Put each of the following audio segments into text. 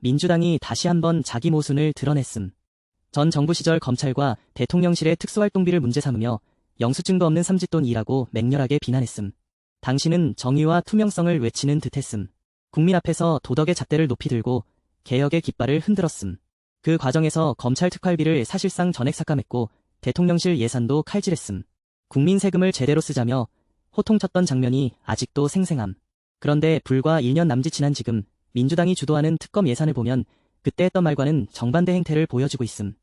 민주당이 다시 한번 자기 모순을 드러냈음. 전 정부 시절 검찰과 대통령실의 특수활동비를 문제 삼으며 영수증도 없는 삼짓돈이라고 맹렬하게 비난했음. 당시는 정의와 투명성을 외치는 듯했음. 국민 앞에서 도덕의 잣대를 높이 들고 개혁의 깃발을 흔들었음. 그 과정에서 검찰 특활비를 사실상 전액 삭감했고 대통령실 예산도 칼질했음. 국민 세금을 제대로 쓰자며 호통쳤던 장면이 아직도 생생함. 그런데 불과 1년 남짓 지난 지금 민주당이 주도하는 특검 예산을 보면 그때 했던 말과는 정반대 행태를 보여주고 있음.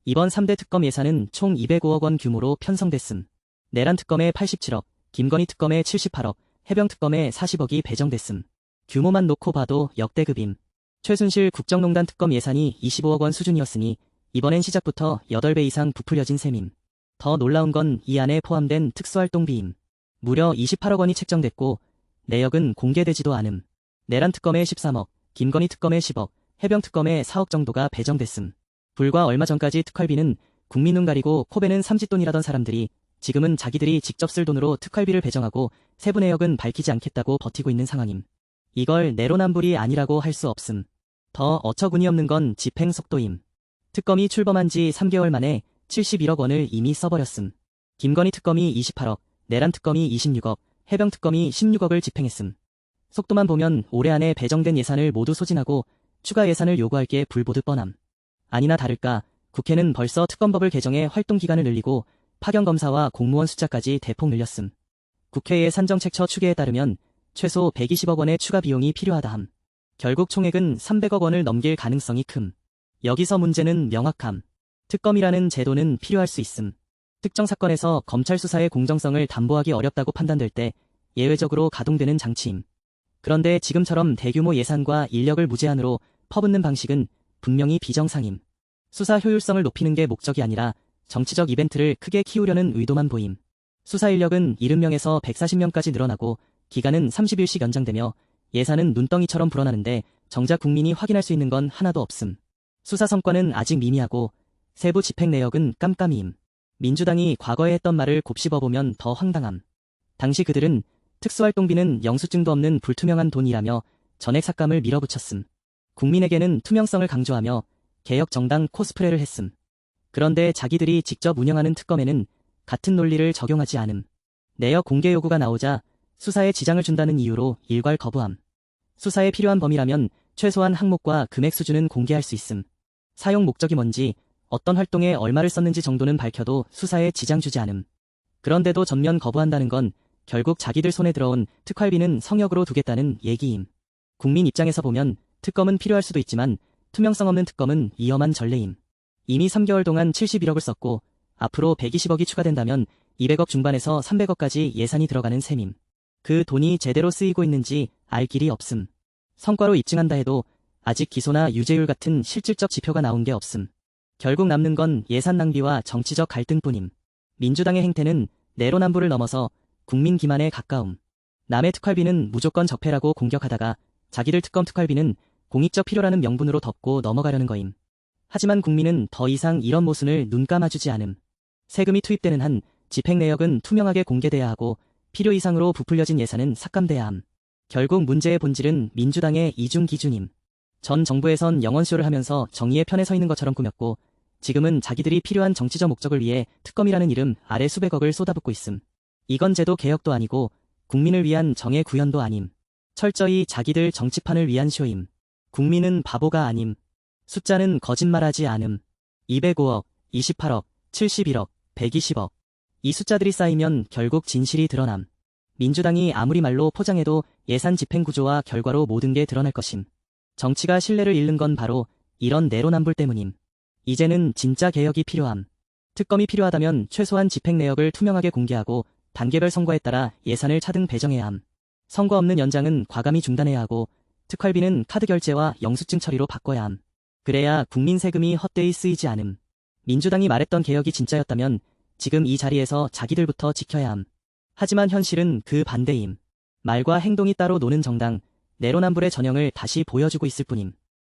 이번 3대 특검 예산은 총 205억 원 규모로 편성됐음. 내란 특검에 87억, 김건희 특검에 78억, 해병 특검에 40억이 배정됐음. 규모만 놓고 봐도 역대급임. 최순실 국정농단 특검 예산이 25억 원 수준이었으니 이번엔 시작부터 8배 이상 부풀려진 셈임. 더 놀라운 건 이 안에 포함된 특수활동비임. 무려 28억 원이 책정됐고 내역은 공개되지도 않음. 내란 특검에 13억, 김건희 특검에 10억, 해병 특검에 4억 정도가 배정됐음. 불과 얼마 전까지 특활비는 국민 눈 가리고 코베는 삼짓돈이라던 사람들이 지금은 자기들이 직접 쓸 돈으로 특활비를 배정하고 세부 내역은 밝히지 않겠다고 버티고 있는 상황임. 이걸 내로남불이 아니라고 할 수 없음. 더 어처구니없는 건 집행 속도임. 특검이 출범한 지 3개월 만에 71억 원을 이미 써버렸음. 김건희 특검이 28억, 내란 특검이 26억, 해병 특검이 16억을 집행했음. 속도만 보면 올해 안에 배정된 예산을 모두 소진하고 추가 예산을 요구할 게 불보듯 뻔함. 아니나 다를까 국회는 벌써 특검법을 개정해 활동기간을 늘리고 파견검사와 공무원 숫자까지 대폭 늘렸음. 국회의 산정책처 추계에 따르면 최소 120억 원의 추가 비용이 필요하다 함. 결국 총액은 300억 원을 넘길 가능성이 큼. 여기서 문제는 명확함. 특검이라는 제도는 필요할 수 있음. 특정 사건에서 검찰 수사의 공정성을 담보하기 어렵다고 판단될 때 예외적으로 가동되는 장치임. 그런데 지금처럼 대규모 예산과 인력을 무제한으로 퍼붓는 방식은 분명히 비정상임. 수사 효율성을 높이는 게 목적이 아니라 정치적 이벤트를 크게 키우려는 의도만 보임. 수사 인력은 70명에서 140명까지 늘어나고 기간은 30일씩 연장되며 예산은 눈덩이처럼 불어나는데 정작 국민이 확인할 수 있는 건 하나도 없음. 수사 성과는 아직 미미하고 세부 집행 내역은 깜깜이임. 민주당이 과거에 했던 말을 곱씹어보면 더 황당함. 당시 그들은 특수활동비는 영수증도 없는 불투명한 돈이라며 전액 삭감을 밀어붙였음. 국민에게는 투명성을 강조하며 개혁정당 코스프레를 했음. 그런데 자기들이 직접 운영하는 특검에는 같은 논리를 적용하지 않음. 내역 공개 요구가 나오자 수사에 지장을 준다는 이유로 일괄 거부함. 수사에 필요한 범위라면 최소한 항목과 금액 수준은 공개할 수 있음. 사용 목적이 뭔지, 어떤 활동에 얼마를 썼는지 정도는 밝혀도 수사에 지장 주지 않음. 그런데도 전면 거부한다는 건 결국 자기들 손에 들어온 특활비는 성역으로 두겠다는 얘기임. 국민 입장에서 보면 특검은 필요할 수도 있지만 투명성 없는 특검은 위험한 전례임. 이미 3개월 동안 71억을 썼고 앞으로 120억이 추가된다면 200억 중반에서 300억까지 예산이 들어가는 셈임. 그 돈이 제대로 쓰이고 있는지 알 길이 없음. 성과로 입증한다 해도 아직 기소나 유죄율 같은 실질적 지표가 나온 게 없음. 결국 남는 건 예산 낭비와 정치적 갈등뿐임. 민주당의 행태는 내로남불을 넘어서 국민 기만에 가까움. 남의 특활비는 무조건 적폐라고 공격하다가 자기들 특검 특활비는 공익적 필요라는 명분으로 덮고 넘어가려는 거임. 하지만 국민은 더 이상 이런 모순을 눈 감아주지 않음. 세금이 투입되는 한 집행 내역은 투명하게 공개돼야 하고 필요 이상으로 부풀려진 예산은 삭감돼야 함. 결국 문제의 본질은 민주당의 이중 기준임. 전 정부에선 영원쇼를 하면서 정의의 편에 서 있는 것처럼 꾸몄고 지금은 자기들이 필요한 정치적 목적을 위해 특검이라는 이름 아래 수백억을 쏟아붓고 있음. 이건 제도 개혁도 아니고 국민을 위한 정의 구현도 아님. 철저히 자기들 정치판을 위한 쇼임. 국민은 바보가 아님. 숫자는 거짓말하지 않음. 205억, 28억, 71억, 120억. 이 숫자들이 쌓이면 결국 진실이 드러남. 민주당이 아무리 말로 포장해도 예산 집행 구조와 결과로 모든 게 드러날 것임. 정치가 신뢰를 잃는 건 바로 이런 내로남불 때문임. 이제는 진짜 개혁이 필요함. 특검이 필요하다면 최소한 집행 내역을 투명하게 공개하고 단계별 성과에 따라 예산을 차등 배정해야 함. 성과 없는 연장은 과감히 중단해야 하고 특활비는 카드 결제와 영수증 처리로 바꿔야 함. 그래야 국민 세금이 헛되이 쓰이지 않음. 민주당이 말했던 개혁이 진짜였다면 지금 이 자리에서 자기들부터 지켜야 함. 하지만 현실은 그 반대임. 말과 행동이 따로 노는 정당, 내로남불의 전형을 다시 보여주고 있을 뿐임.